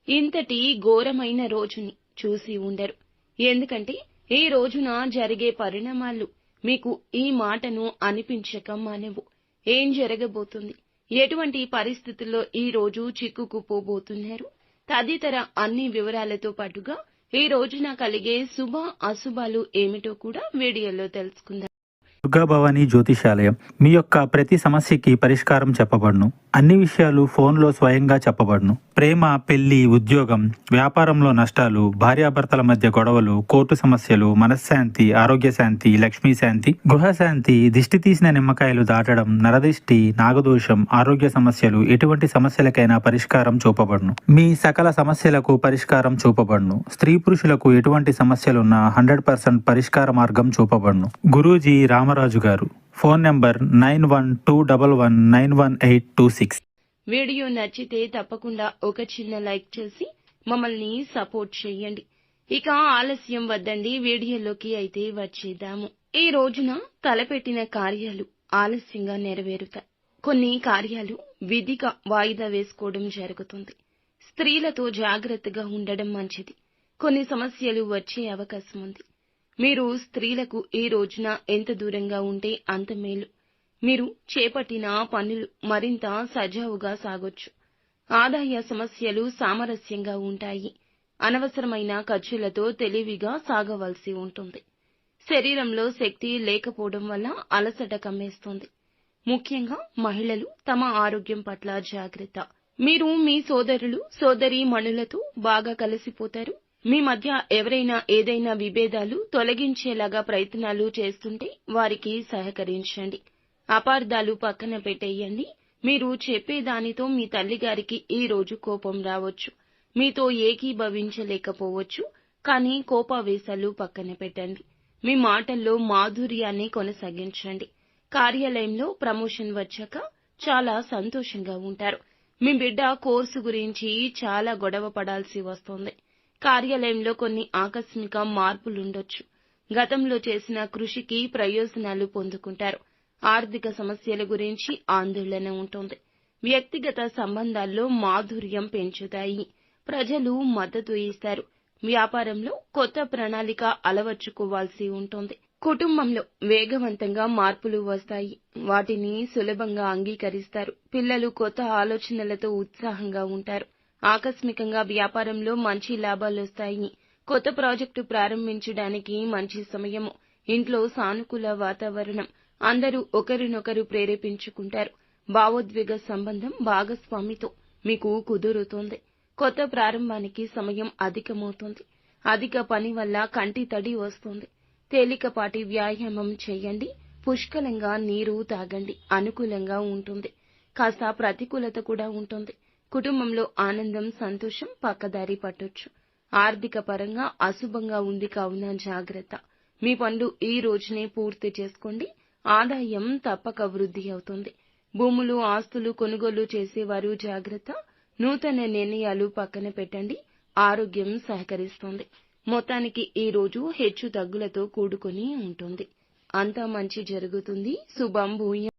ఇంతటి ఘోరమైన రోజుని చూసి ఉండరు. ఎందుకంటే ఈ రోజున జరిగే పరిణామాలు మీకు ఈ మాటను అనిపించక మానవు. ఏం జరగబోతుంది, ఎటువంటి పరిస్థితుల్లో ఈ రోజు చిక్కుకుపోబోతున్నారు తదితర అన్ని వివరాలతో పాటుగా ఈ రోజున కలిగే శుభ అశుభాలు ఏమిటో కూడా వీడియోలో తెలుసుకుందాం. దుర్గాభవాని జ్యోతిషాలయం మీ యొక్క ప్రతి సమస్యకి పరిష్కారం చెప్పబడును. అన్ని విషయాలు ఫోన్లో స్వయంగా చెప్పబడును. ప్రేమ, పెళ్లి, ఉద్యోగం, వ్యాపారంలో నష్టాలు, భార్యాభర్తల మధ్య గొడవలు, కోర్టు సమస్యలు, మనశ్శాంతి, ఆరోగ్య శాంతి, లక్ష్మీ శాంతి, గృహశాంతి, దిష్టి తీసిన నిమ్మకాయలు దాటడం, నరదిష్టి, నాగదోషం, ఆరోగ్య సమస్యలు, ఎటువంటి సమస్యలకైనా పరిష్కారం చూపబడును. మీ సకల సమస్యలకు పరిష్కారం చూపబడును. స్త్రీ పురుషులకు ఎటువంటి సమస్యలున్నా 100% పరిష్కార మార్గం చూపబడును. గురూజీ రామరాజు గారు. Phone number 9121191826. వీడియో నచ్చితే తప్పకుండా ఒక చిన్న లైక్ చేసి మమ్మల్ని సపోర్ట్ చేయండి. ఇక ఆలస్యం వద్దండి, వీడియోలోకి అయితే వచ్చేద్దాము. ఈ రోజున తలపెట్టిన కార్యాలు ఆలస్యంగా నెరవేరుతాయి. కొన్ని కార్యాలు విధిగా వాయిదా వేసుకోవడం జరుగుతుంది. స్త్రీలతో జాగ్రత్తగా ఉండడం మంచిది. కొన్ని సమస్యలు వచ్చే అవకాశం ఉంది. మీరు స్త్రీలకు ఈ రోజున ఎంత దూరంగా ఉంటే అంత మేలు. మీరు చేపట్టిన పనులు మరింత సజావుగా సాగొచ్చు. ఆదాయ సమస్యలు సామరస్యంగా ఉంటాయి. అనవసరమైన ఖర్చులతో తెలివిగా సాగవలసి ఉంటుంది. శరీరంలో శక్తి లేకపోవడం వల్ల అలసట కమ్మేస్తుంది. ముఖ్యంగా మహిళలు తమ ఆరోగ్యం పట్ల జాగ్రత్త. మీరు మీ సోదరులు సోదరీమణులతో బాగా కలిసిపోతారు. మీ మధ్య ఎవరైనా ఏదైనా విభేదాలు తొలగించేలాగా ప్రయత్నాలు చేస్తుంటే వారికి సహకరించండి. అపార్థాలు పక్కన పెట్టేయండి. మీరు చెప్పేదానితో మీ తల్లిగారికి ఈ రోజు కోపం రావచ్చు. మీతో ఏకీభవించలేకపోవచ్చు. కానీ కోపావేశాలు పక్కన పెట్టండి. మీ మాటల్లో మాధుర్యాన్ని కొనసాగించండి. కార్యాలయంలో ప్రమోషన్ వచ్చాక చాలా సంతోషంగా ఉంటారు. మీ బిడ్డ కోర్సు గురించి చాలా గొడవ పడాల్సి వస్తోంది. కార్యాలయంలో కొన్ని ఆకస్మిక మార్పులుండొచ్చు. గతంలో చేసిన కృషికి ప్రయోజనాలు పొందుకుంటారు. ఆర్థిక సమస్యల గురించి ఆందోళన ఉంటుంది. వ్యక్తిగత సంబంధాల్లో మాధుర్యం పెంచుతాయి. ప్రజలు మద్దతు ఇస్తారు. వ్యాపారంలో కొత్త ప్రణాళిక అలవర్చుకోవాల్సి ఉంటుంది. కుటుంబంలో వేగవంతంగా మార్పులు వస్తాయి. వాటిని సులభంగా అంగీకరిస్తారు. పిల్లలు కొత్త ఆలోచనలతో ఉత్సాహంగా ఉంటారు. ఆకస్మికంగా వ్యాపారంలో మంచి లాభాలొస్తాయి. కొత్త ప్రాజెక్టు ప్రారంభించడానికి మంచి సమయము. ఇంట్లో సానుకూల వాతావరణం. అందరూ ఒకరినొకరు ప్రేరేపించుకుంటారు. భావోద్వేగ సంబంధం భాగస్వామితో మీకు కుదురుతుంది. కొత్త ప్రారంభానికి సమయం అధికమవుతుంది. అధిక పని వల్ల కంటి తడి వస్తుంది. తేలికపాటి వ్యాయామం చేయండి. పుష్కలంగా నీరు తాగండి. అనుకూలంగా ఉంటుంది. కాస్త ప్రతికూలత కూడా ఉంటుంది. కుటుంబంలో ఆనందం, సంతోషం పక్కదారి పట్టొచ్చు. ఆర్థిక పరంగా అశుభంగా ఉంది కావున జాగ్రత్త. మీ పనులు ఈ రోజునే పూర్తి చేసుకోండి. ఆదాయం తప్పక వృద్ధి అవుతుంది. భూములు, ఆస్తులు కొనుగోలు చేసేవారు జాగ్రత్త. నూతన నిర్ణయాలు పక్కన పెట్టండి. ఆరోగ్యం సహకరిస్తుంది. మొత్తానికి ఈ రోజు హెచ్చు తగ్గులతో కూడుకొని ఉంటుంది. అంతా మంచి జరుగుతుంది. శుభం భూయాత్.